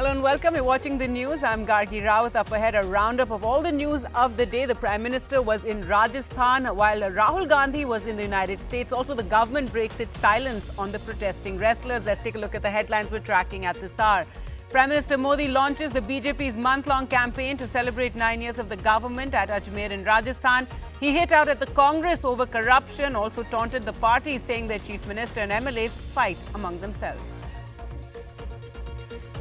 Hello and welcome. You're watching the news. I'm Gargi Rawat. Up ahead, a roundup of all the news of the day. The Prime Minister was in Rajasthan while Rahul Gandhi was in the United States. Also, the government breaks its silence on the protesting wrestlers. Let's take a look at the headlines we're tracking at this hour. Prime Minister Modi launches the BJP's month-long campaign to celebrate 9 years of the government at Ajmer in Rajasthan. He hit out at the Congress over corruption, also taunted the party, saying their Chief Minister and MLAs fight among themselves.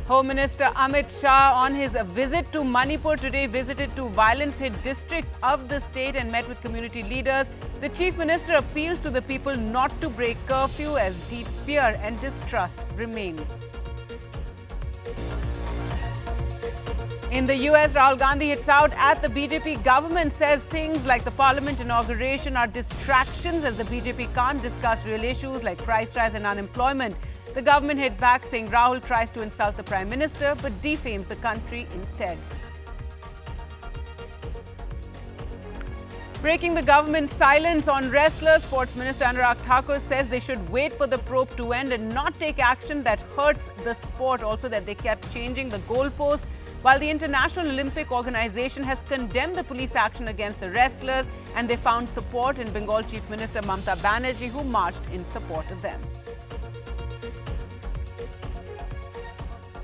Home Minister Amit Shah on his visit to Manipur today visited two violence-hit districts of the state and met with community leaders. The Chief Minister appeals to the people not to break curfew as deep fear and distrust remains. In the US, Rahul Gandhi hits out at the BJP government, says things like the parliament inauguration are distractions as the BJP can't discuss real issues like price rise and unemployment. The government hit back, saying Rahul tries to insult the Prime Minister but defames the country instead. Breaking the government's silence on wrestlers, Sports Minister Anurag Thakur says they should wait for the probe to end and not take action that hurts the sport. Also, that they kept changing the goalposts. While the International Olympic Organization has condemned the police action against the wrestlers, and they found support in Bengal Chief Minister Mamata Banerjee, who marched in support of them.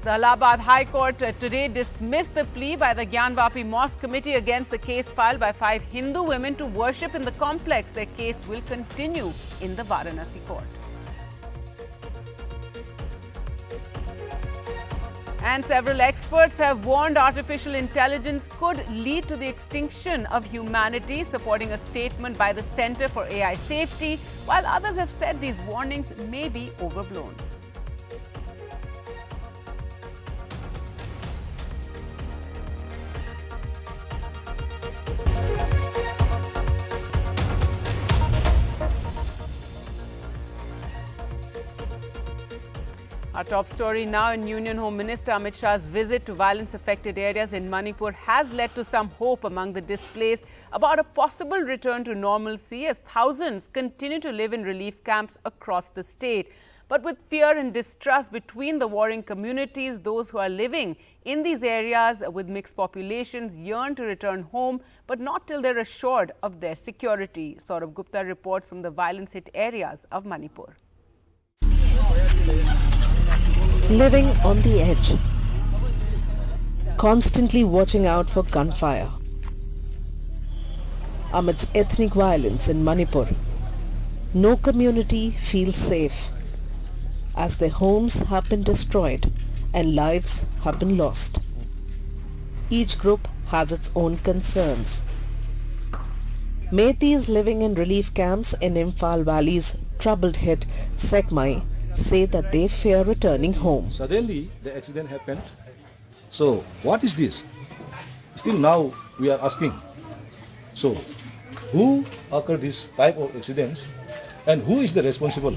The Allahabad High Court today dismissed the plea by the Gyanvapi Mosque Committee against the case filed by 5 Hindu women to worship in the complex. Their case will continue in the Varanasi court. And several experts have warned artificial intelligence could lead to the extinction of humanity, supporting a statement by the Center for AI Safety, while others have said these warnings may be overblown. Our top story now in Union Home Minister Amit Shah's visit to violence-affected areas in Manipur has led to some hope among the displaced about a possible return to normalcy as thousands continue to live in relief camps across the state. But with fear and distrust between the warring communities, those who are living in these areas with mixed populations yearn to return home, but not till they're assured of their security. Saurabh Gupta reports from the violence-hit areas of Manipur. Living on the edge, constantly watching out for gunfire. Amidst ethnic violence in Manipur, no community feels safe as their homes have been destroyed and lives have been lost. Each group has its own concerns. Meiteis living in relief camps in Imphal Valley's troubled-hit Sekmai say that they fear returning home. Suddenly the accident happened. So what is this? Still now we are asking. So who occurred this type of accidents and who is the responsible?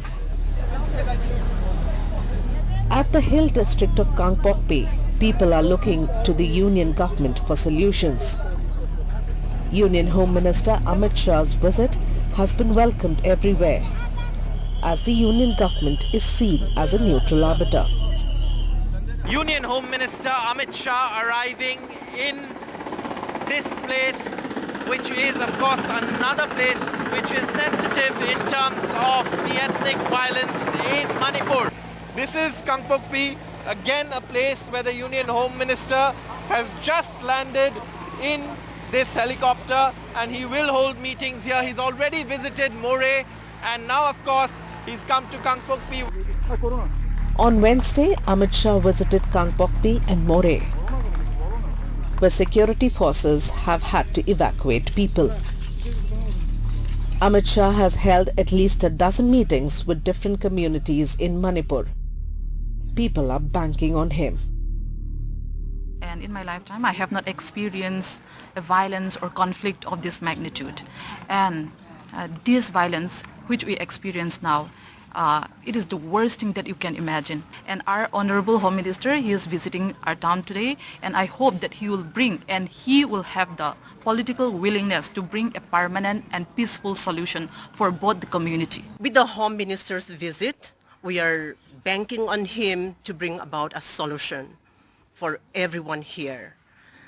At the Hill district of Kangpokpi, people are looking to the union government for solutions. Union Home Minister Amit Shah's visit has been welcomed everywhere, as the union government is seen as a neutral arbiter. Union Home Minister Amit Shah arriving in this place, which is of course another place which is sensitive in terms of the ethnic violence in Manipur. This is Kangpokpi, again a place where the Union Home Minister has just landed in this helicopter, and he will hold meetings here. He's already visited Moreh, and now of course he's come to Kangpokpi. On Wednesday, Amit Shah visited Kangpokpi and Moreh, where security forces have had to evacuate people. Amit Shah has held at least a dozen meetings with different communities in Manipur. People are banking on him. And in my lifetime, I have not experienced a violence or conflict of this magnitude. And this violence which we experience now, it is the worst thing that you can imagine. And our Honorable Home Minister, he is visiting our town today, and I hope that he will bring and he will have the political willingness to bring a permanent and peaceful solution for both the community. With the Home Minister's visit, we are banking on him to bring about a solution for everyone here.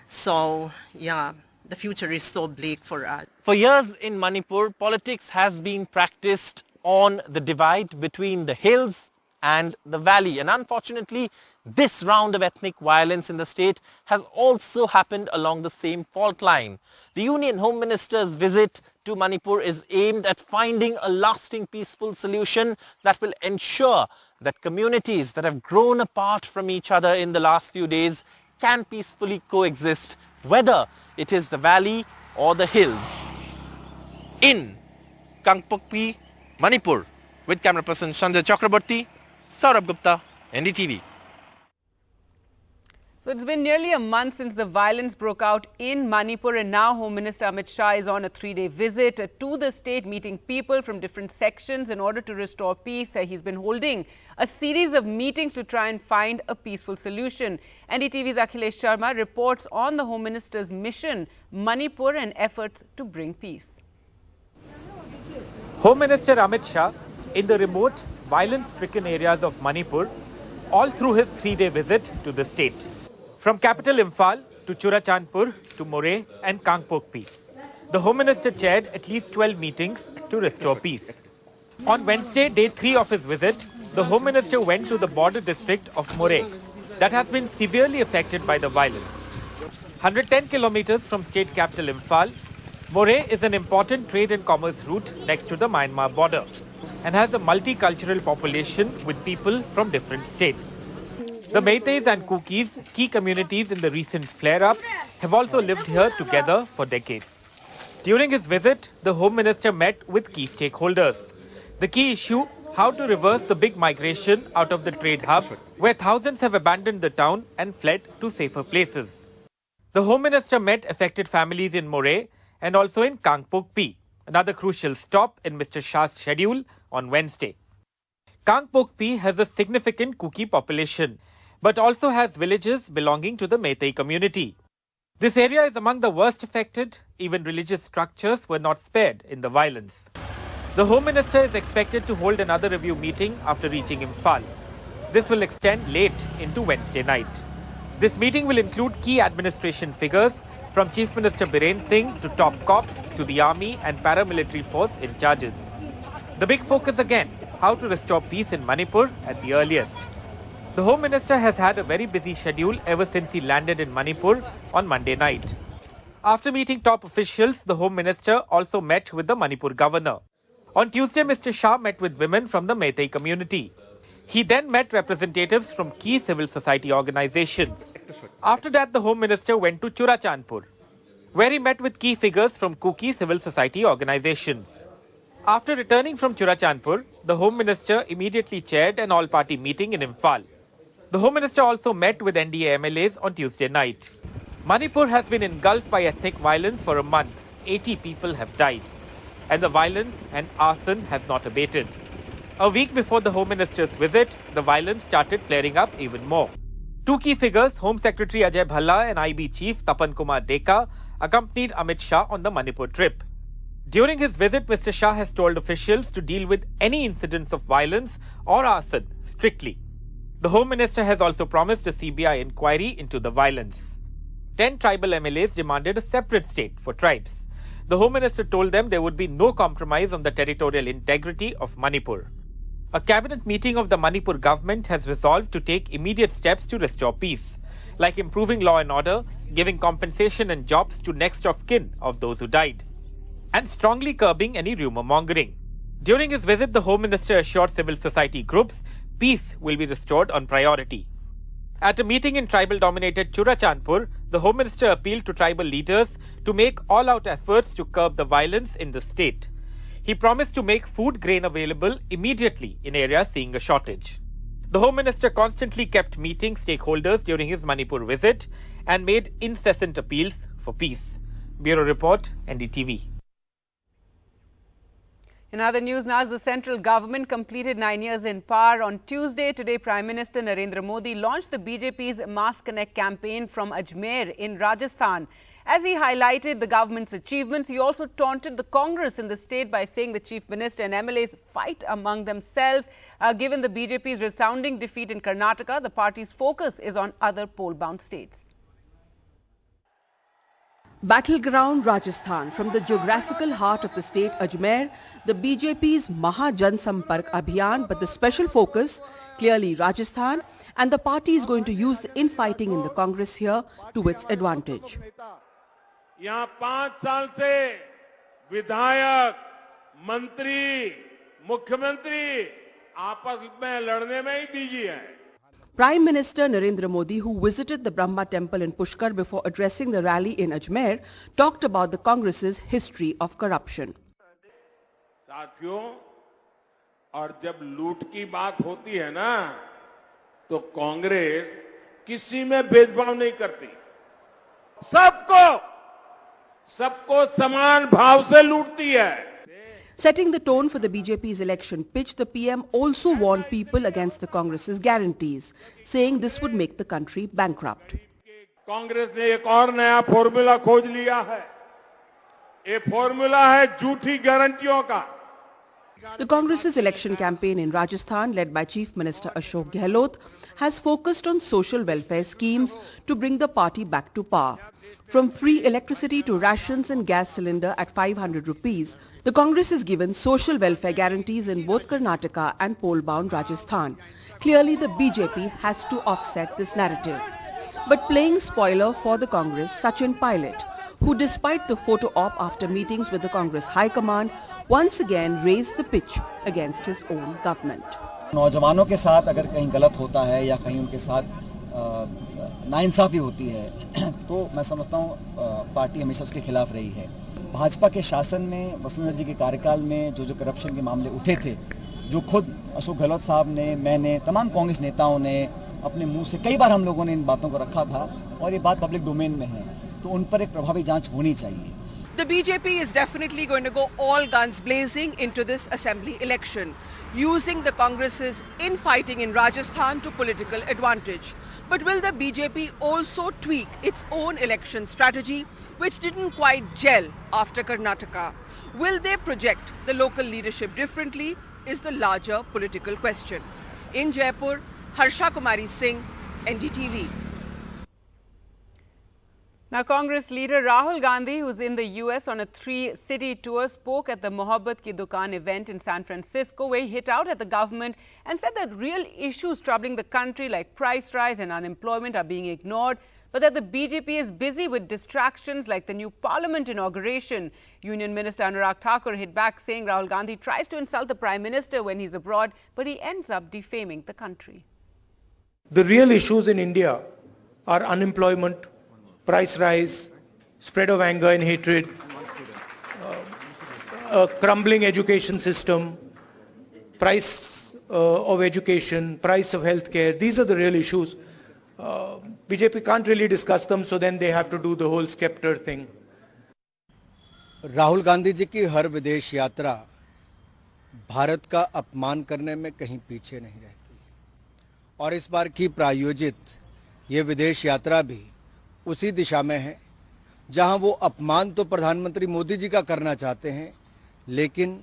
So, yeah, the future is so bleak for us. For years in Manipur, politics has been practiced on the divide between the hills and the valley. And unfortunately, this round of ethnic violence in the state has also happened along the same fault line. The Union Home Minister's visit to Manipur is aimed at finding a lasting peaceful solution that will ensure that communities that have grown apart from each other in the last few days can peacefully coexist, whether it is the valley or the hills. In Kangpokpi, Manipur, with camera person Sanjay Chakraborty, Saurabh Gupta, NDTV. So it's been nearly a month since the violence broke out in Manipur, and now Home Minister Amit Shah is on a 3-day visit to the state, meeting people from different sections in order to restore peace. He's been holding a series of meetings to try and find a peaceful solution. NDTV's Akhilesh Sharma reports on the Home Minister's mission, Manipur, and efforts to bring peace. Home Minister Amit Shah in the remote, violence-stricken areas of Manipur, all through his 3-day visit to the state. From capital Imphal to Churachandpur to Moreh and Kangpokpi, the Home Minister chaired at least 12 meetings to restore peace. On Wednesday, day 3 of his visit, the Home Minister went to the border district of Moreh that has been severely affected by the violence. 110 kilometers from state capital Imphal, Moreh is an important trade and commerce route next to the Myanmar border and has a multicultural population with people from different states. The Meiteis and Kukis, key communities in the recent flare-up, have also lived here together for decades. During his visit, the Home Minister met with key stakeholders. The key issue, how to reverse the big migration out of the trade hub, where thousands have abandoned the town and fled to safer places. The Home Minister met affected families in Moreh and also in Kangpokpi, another crucial stop in Mr. Shah's schedule on Wednesday. Kangpokpi has a significant Kuki population, but also has villages belonging to the Meitei community. This area is among the worst affected. Even religious structures were not spared in the violence. The Home Minister is expected to hold another review meeting after reaching Imphal. This will extend late into Wednesday night. This meeting will include key administration figures from Chief Minister Biren Singh to top cops to the army and paramilitary force in charges. The big focus again, how to restore peace in Manipur at the earliest. The Home Minister has had a very busy schedule ever since he landed in Manipur on Monday night. After meeting top officials, the Home Minister also met with the Manipur Governor. On Tuesday, Mr. Shah met with women from the Meitei community. He then met representatives from key civil society organizations. After that, the Home Minister went to Churachandpur, where he met with key figures from Kuki civil society organizations. After returning from Churachandpur, the Home Minister immediately chaired an all-party meeting in Imphal. The Home Minister also met with NDA MLAs on Tuesday night. Manipur has been engulfed by ethnic violence for a month. 80 people have died. And the violence and arson has not abated. A week before the Home Minister's visit, the violence started flaring up even more. Two key figures, Home Secretary Ajay Bhalla and IB Chief Tapan Kumar Deka, accompanied Amit Shah on the Manipur trip. During his visit, Mr. Shah has told officials to deal with any incidents of violence or arson strictly. The Home Minister has also promised a CBI inquiry into the violence. 10 tribal MLAs demanded a separate state for tribes. The Home Minister told them there would be no compromise on the territorial integrity of Manipur. A cabinet meeting of the Manipur government has resolved to take immediate steps to restore peace, like improving law and order, giving compensation and jobs to next of kin of those who died, and strongly curbing any rumor mongering. During his visit, the Home Minister assured civil society groups peace will be restored on priority. At a meeting in tribal-dominated Churachandpur, the Home Minister appealed to tribal leaders to make all-out efforts to curb the violence in the state. He promised to make food grain available immediately in areas seeing a shortage. The Home Minister constantly kept meeting stakeholders during his Manipur visit and made incessant appeals for peace. Bureau Report, NDTV. In other news now, as the central government completed 9 years in power, on Tuesday, today, Prime Minister Narendra Modi launched the BJP's Mass Connect campaign from Ajmer in Rajasthan. As he highlighted the government's achievements, he also taunted the Congress in the state by saying the Chief Minister and MLAs fight among themselves. Given the BJP's resounding defeat in Karnataka, the party's focus is on other poll-bound states. Battleground Rajasthan. From the geographical heart of the state Ajmer, the BJP's Maha Jan Sampark Abhiyan, but the special focus clearly Rajasthan, and the party is going to use the infighting in the Congress here to its advantage. यहाँ 5 साल से विधायक, मंत्री, मुख्यमंत्री आपस में लड़ने में ही बिजी हैं. Prime Minister Narendra Modi, who visited the Brahma temple in Pushkar before addressing the rally in Ajmer, talked about the Congress's history of corruption. साथियों, और जब लूट की बात होती है ना, तो कांग्रेस किसी में भेदभाव नहीं करती. सबको समान भाव से लूटती है. Setting the tone for the BJP's election pitch, the PM also warned people against the Congress's guarantees, saying this would make the country bankrupt. Congress ने एक और नया फॉर्मूला खोज लिया है. ये फॉर्मूला है झूठी गारंटियों का. The Congress's election campaign in Rajasthan, led by Chief Minister Ashok Gehlot, has focused on social welfare schemes to bring the party back to power. From free electricity to rations and gas cylinder at 500 rupees, the Congress has given social welfare guarantees in both Karnataka and poll-bound Rajasthan. Clearly, the BJP has to offset this narrative. But playing spoiler for the Congress, Sachin Pilot, who despite the photo op after meetings with the Congress High Command, once again raised the pitch against his own government. नौजवानों के साथ अगर कहीं गलत होता है या कहीं उनके साथ नाइंसाफी होती है तो मैं समझता हूँ पार्टी हमेशा उसके खिलाफ रही है. भाजपा के शासन में वसुंधरा जी के कार्यकाल में जो करप्शन के मामले उठे थे, जो खुद अशोक गहलोत साहब ने, मैंने, तमाम कांग्रेस नेताओं ने अपने मुंह से कई बार हम लोगों ने इन बातों को रखा था और ये बात पब्लिक डोमेन में है, तो उन पर एक प्रभावी जांच होनी चाहिए. The BJP is definitely going to go all guns blazing into this assembly election, using the Congress's infighting in Rajasthan to political advantage. But will the BJP also tweak its own election strategy, which didn't quite gel after Karnataka? Will they project the local leadership differently is the larger political question. In Jaipur, Harsha Kumari Singh, NDTV. Now, Congress leader Rahul Gandhi, who's in the US on a 3-city tour, spoke at the Mohabbat Ki Dukaan event in San Francisco, where he hit out at the government and said that real issues troubling the country like price rise and unemployment are being ignored, but that the BJP is busy with distractions like the new parliament inauguration. Union Minister Anurag Thakur hit back, saying Rahul Gandhi tries to insult the Prime Minister when he's abroad, but he ends up defaming the country. The real issues in India are unemployment, price rise, spread of anger and hatred, a crumbling education system, price of education, price of healthcare. These are the real issues. BJP can't really discuss them, so then they have to do the whole scepter thing. Rahul Gandhi ji की हर विदेश यात्रा भारत का अपमान करने में कहीं पीछे नहीं रहती, और इस बार की प्रायोजित ये विदेश यात्रा भी उसी दिशा में है जहां वो अपमान तो प्रधानमंत्री मोदी जी का करना चाहते हैं, लेकिन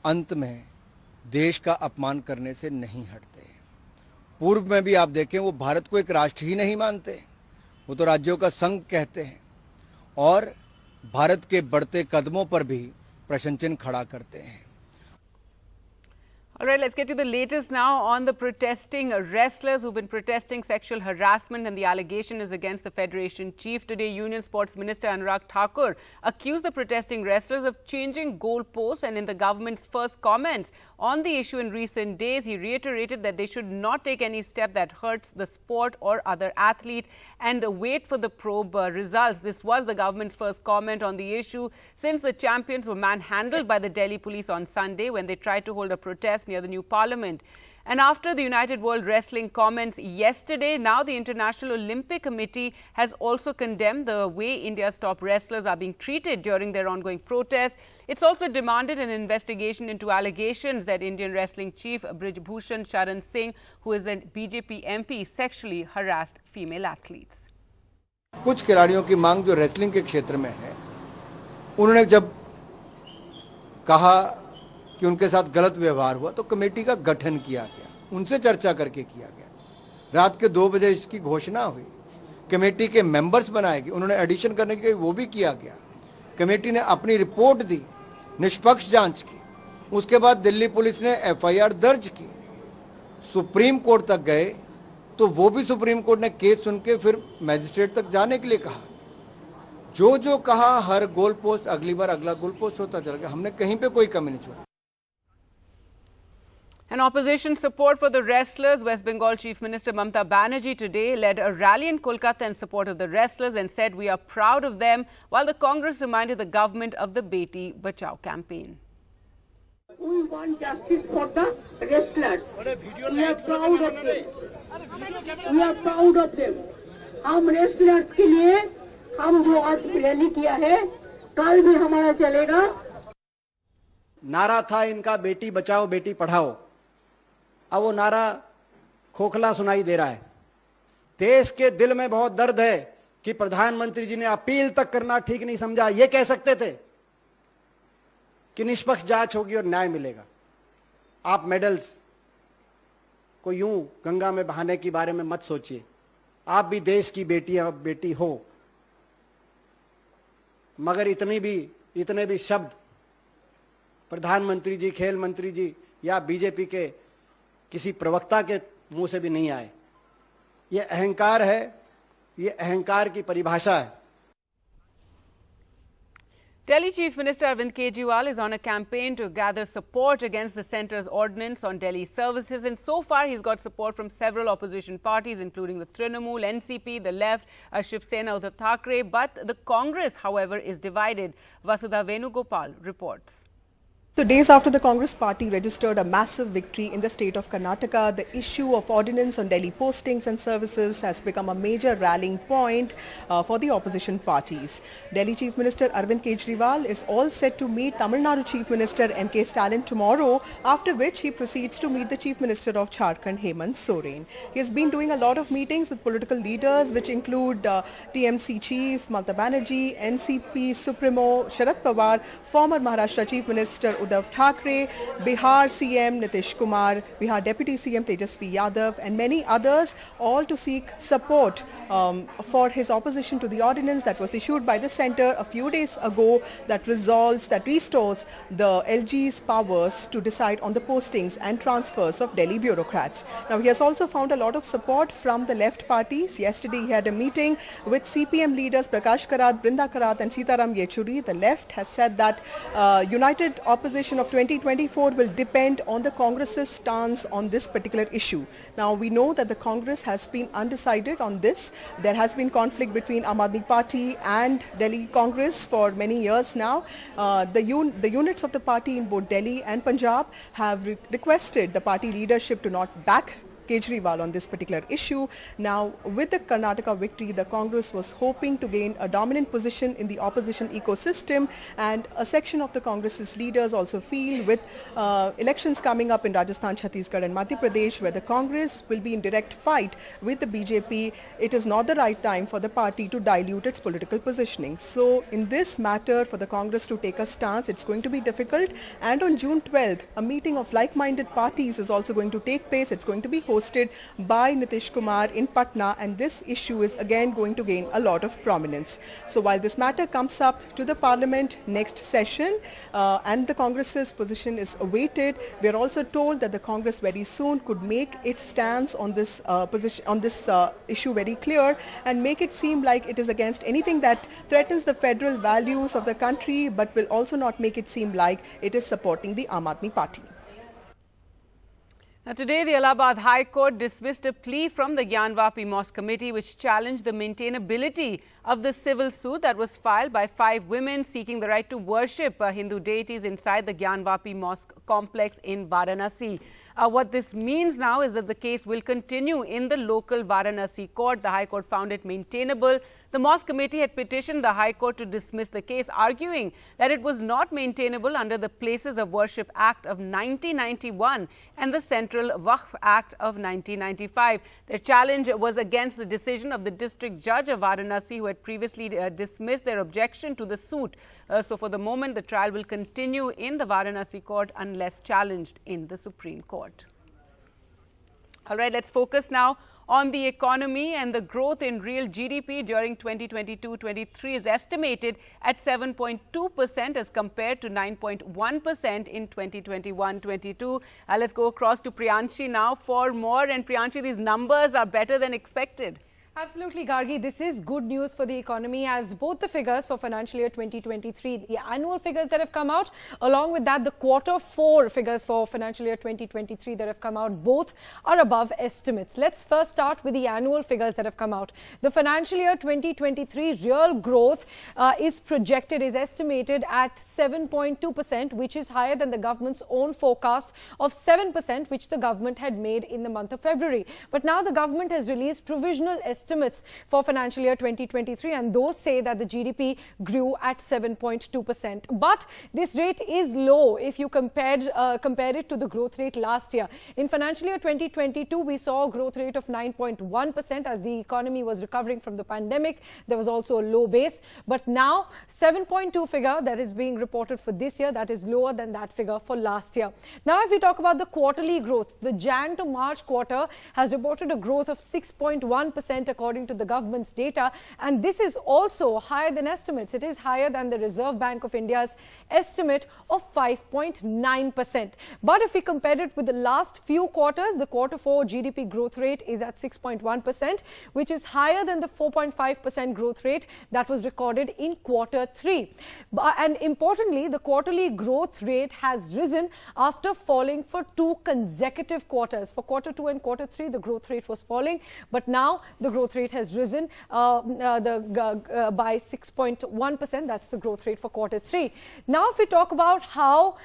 अंत में देश का अपमान करने से नहीं हटते. पूर्व में भी आप देखें, वो भारत को एक राष्ट्र ही नहीं मानते, वो तो राज्यों का संघ कहते हैं और भारत के बढ़ते कदमों पर भी प्रश्न चिन्ह खड़ा करते हैं. All right, let's get to the latest now on the protesting wrestlers who've been protesting sexual harassment, and the allegation is against the Federation chief. Today, Union Sports Minister Anurag Thakur accused the protesting wrestlers of changing goalposts, and in the government's first comments on the issue in recent days, he reiterated that they should not take any step that hurts the sport or other athletes and wait for the probe results. This was the government's first comment on the issue since the champions were manhandled by the Delhi police on Sunday when they tried to hold a protest near the new parliament. And after the United World Wrestling comments yesterday, now the International Olympic Committee has also condemned the way India's top wrestlers are being treated during their ongoing protests. It's also demanded an investigation into allegations that Indian wrestling chief Brij Bhushan Sharan Singh, who is a BJP MP, sexually harassed female athletes. कुछ खिलाड़ियों की मांग जो wrestling के क्षेत्र में है, उन्होंने जब कहा कि उनके साथ गलत व्यवहार हुआ तो कमेटी का गठन किया गया, उनसे चर्चा करके किया गया। रात के 2 बजे इसकी घोषणा हुई, कमेटी के मेंबर्स बनाए गए, उन्होंने एडिशन करने के वो भी किया गया। कमेटी ने अपनी रिपोर्ट दी, निष्पक्ष जांच की, उसके बाद दिल्ली पुलिस ने एफआईआर दर्ज की, सुप्रीम कोर्ट तक गए तो वो भी सुप्रीम कोर्ट ने केस सुन के फिर मैजिस्ट्रेट तक जाने के लिए कहा। जो कहा हर गोल पोस्ट अगली बार अगला गोल पोस्ट होता चला गया, हमने कहीं पे कोई कमी नहीं छोड़ी। And opposition support for the wrestlers. West Bengal Chief Minister Mamata Banerjee today led a rally in Kolkata in support of the wrestlers and said we are proud of them, while the Congress reminded the government of the Beti Bachao campaign. We want justice for the wrestlers. We are proud of them. We are proud of them. हम wrestlers के लिए हम जो आज rally किया है, कल भी हमारा चलेगा। नारा था इनका बेटी बचाओ बेटी पढ़ाओ, अब वो नारा खोखला सुनाई दे रहा है। देश के दिल में बहुत दर्द है कि प्रधानमंत्री जी ने अपील तक करना ठीक नहीं समझा। ये कह सकते थे कि निष्पक्ष जांच होगी और न्याय मिलेगा। आप मेडल्स को यूं गंगा में बहाने के बारे में मत सोचिए, आप भी देश की बेटी हो। मगर इतने भी शब्द प्रधानमंत्री जी, खेल मंत्री जी या बीजेपी के किसी प्रवक्ता के मुंह से भी नहीं आए। ये अहंकार है, ये अहंकार की परिभाषा है। Delhi Chief Minister Arvind Kejriwal is on a campaign to gather support against the centre's ordinance on Delhi services, and so far he's got support from several opposition parties including the Trinamool, NCP, the Left, Shiv Sena, Uddhav Thackeray, but the Congress, however, is divided. Vasudha Venugopal reports. So days after the Congress party registered a massive victory in the state of Karnataka, the issue of ordinance on Delhi postings and services has become a major rallying point for the opposition parties. Delhi Chief Minister Arvind Kejriwal is all set to meet Tamil Nadu Chief Minister M.K. Stalin tomorrow, after which he proceeds to meet the Chief Minister of Jharkhand, Hemant Soren. He has been doing a lot of meetings with political leaders, which include TMC Chief Mamata Banerjee, NCP Supremo Sharad Pawar, former Maharashtra Chief Minister Uddhav Thackeray, Bihar CM Nitish Kumar, Bihar Deputy CM Tejasvi Yadav and many others, all to seek support for his opposition to the ordinance that was issued by the centre a few days ago that restores the LG's powers to decide on the postings and transfers of Delhi bureaucrats. Now he has also found a lot of support from the left parties. Yesterday he had a meeting with CPM leaders Prakash Karat, Brinda Karat and Sitaram Yechuri. The left has said that united opposition of 2024 will depend on the Congress's stance on this particular issue. Now we know that the Congress has been undecided on this. There has been conflict between Aam Aadmi Party and Delhi Congress for many years now. The units of the party in both Delhi and Punjab have requested the party leadership to not back Kejriwal on this particular issue. Now, with the Karnataka victory, the Congress was hoping to gain a dominant position in the opposition ecosystem, and a section of the Congress's leaders also feel with elections coming up in Rajasthan, Chhattisgarh and Madhya Pradesh, where the Congress will be in direct fight with the BJP, it is not the right time for the party to dilute its political positioning. So, in this matter, for the Congress to take a stance, it's going to be difficult. And on June 12th, a meeting of like-minded parties is also going to take place. It's going to be hosted by Nitish Kumar in Patna, and this issue is again going to gain a lot of prominence. So while this matter comes up to the Parliament next session and the Congress's position is awaited, we are also told that the Congress very soon could make its stance on this issue very clear and make it seem like it is against anything that threatens the federal values of the country, but will also not make it seem like it is supporting the Aam Aadmi Party. Now, today, the Allahabad High Court dismissed a plea from the Gyanvapi Mosque Committee which challenged the maintainability of the civil suit that was filed by 5 women seeking the right to worship Hindu deities inside the Gyanvapi Mosque complex in Varanasi. What this means now is that the case will continue in the local Varanasi court. The High Court found it maintainable. The Mosque Committee had petitioned the High Court to dismiss the case, arguing that it was not maintainable under the Places of Worship Act of 1991 and the Central Waqf Act of 1995. Their challenge was against the decision of the district judge of Varanasi, who had previously dismissed their objection to the suit. So for the moment, the trial will continue in the Varanasi court unless challenged in the Supreme Court. All right, let's focus now on the economy, and the growth in real GDP during 2022-23 is estimated at 7.2% as compared to 9.1% in 2021-22. Let's go across to Priyanshi now for more. And Priyanshi, these numbers are better than expected. Absolutely, Gargi. This is good news for the economy, as both the figures for financial year 2023, the annual figures that have come out, along with that, the quarter 4 figures for financial year 2023 that have come out, both are above estimates. Let's first start with the annual figures that have come out. The financial year 2023 real growth is estimated at 7.2%, which is higher than the government's own forecast of 7%, which the government had made in the month of February. But now the government has released provisional estimates for financial year 2023, and those say that the GDP grew at 7.2%. But this rate is low if you compare it to the growth rate last year. In financial year 2022, we saw a growth rate of 9.1% as the economy was recovering from the pandemic. There was also a low base. But now, 7.2 figure that is being reported for this year, that is lower than that figure for last year. Now, if we talk about the quarterly growth, the Jan to March quarter has reported a growth of 6.1% according to the government's data, and this is also higher than estimates. It is higher than the Reserve Bank of India's estimate of 5.9%. But if we compare it with the last few quarters, the quarter 4 GDP growth rate is at 6.1%, which is higher than the 4.5% growth rate that was recorded in quarter 3. And importantly, the quarterly growth rate has risen after falling for 2 consecutive quarters. For quarter 2 and quarter 3, the growth rate was falling, but now the growth rate has risen by 6.1%. That's the growth rate for quarter 3. Now, if we talk about how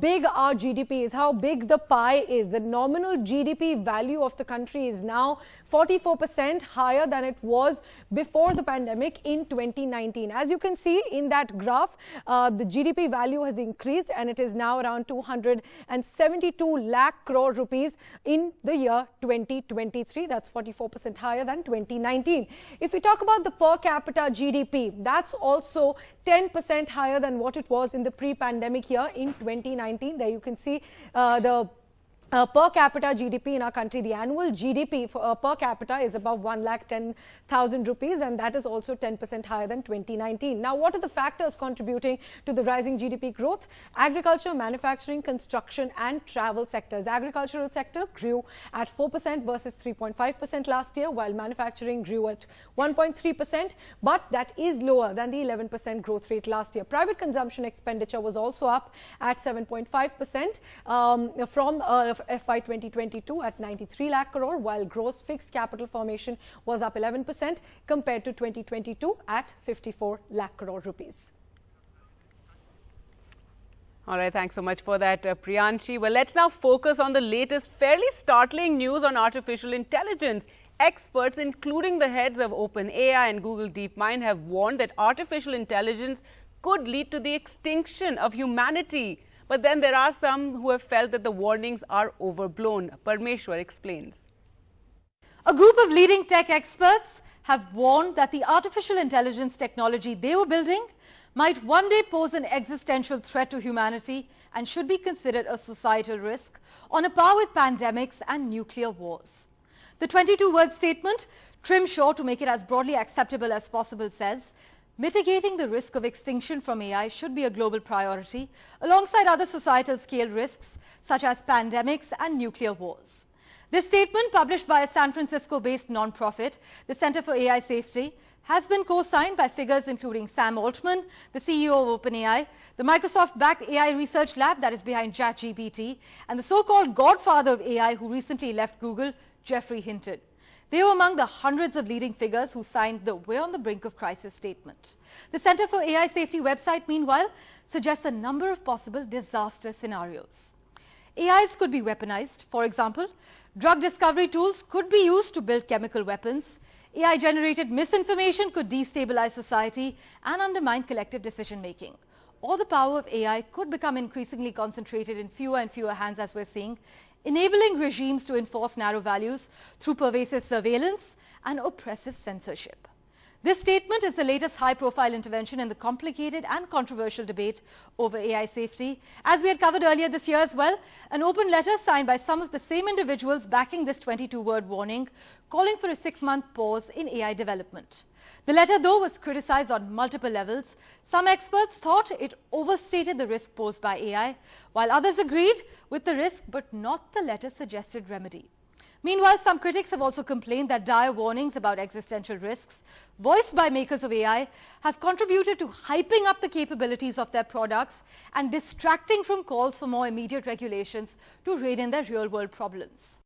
big our GDP is, how big the pie is, the nominal GDP value of the country is now 44% higher than it was before the pandemic in 2019. As you can see in that graph, the GDP value has increased and it is now around 272 lakh crore rupees in the year 2023. That's 44% higher than 2019. If we talk about the per capita GDP, that's also 10% higher than what it was in the pre-pandemic year in 2019. There you can see the per capita GDP in our country. The annual GDP for, per capita is above 1,10,000 rupees, and that is also 10% higher than 2019. Now, what are the factors contributing to the rising GDP growth? Agriculture, manufacturing, construction and travel sectors. Agricultural sector grew at 4% versus 3.5% last year, while manufacturing grew at 1.3%, but that is lower than the 11% growth rate last year. Private consumption expenditure was also up at 7.5% from FY 2022 at 93 lakh crore, while gross fixed capital formation was up 11% compared to 2022 at 54 lakh crore rupees. All right, thanks so much for that, Priyanshi. Well, let's now focus on the latest fairly startling news on artificial intelligence. Experts, including the heads of OpenAI and Google DeepMind, have warned that artificial intelligence could lead to the extinction of humanity. But then there are some who have felt that the warnings are overblown. Parmeshwar explains. A group of leading tech experts have warned that the artificial intelligence technology they were building might one day pose an existential threat to humanity and should be considered a societal risk on a par with pandemics and nuclear wars. The 22-word statement, trimmed short to make it as broadly acceptable as possible, says, mitigating the risk of extinction from AI should be a global priority alongside other societal scale risks such as pandemics and nuclear wars. This statement, published by a San Francisco-based non-profit, the Center for AI Safety, has been co-signed by figures including Sam Altman, the CEO of OpenAI, the Microsoft-backed AI research lab that is behind ChatGPT, and the so-called godfather of AI who recently left Google, Geoffrey Hinton. They were among the hundreds of leading figures who signed the "We're on the brink of crisis" statement. The Center for AI Safety website, meanwhile, suggests a number of possible disaster scenarios. AIs could be weaponized. For example, drug discovery tools could be used to build chemical weapons. AI-generated misinformation could destabilize society and undermine collective decision-making. Or the power of AI could become increasingly concentrated in fewer and fewer hands, as we're seeing, enabling regimes to enforce narrow values through pervasive surveillance and oppressive censorship. This statement is the latest high-profile intervention in the complicated and controversial debate over AI safety. As we had covered earlier this year as well, an open letter signed by some of the same individuals backing this 22-word warning, calling for a 6-month pause in AI development. The letter, though, was criticized on multiple levels. Some experts thought it overstated the risk posed by AI, while others agreed with the risk but not the letter's suggested remedy. Meanwhile, some critics have also complained that dire warnings about existential risks voiced by makers of AI have contributed to hyping up the capabilities of their products and distracting from calls for more immediate regulations to rein in their real-world problems.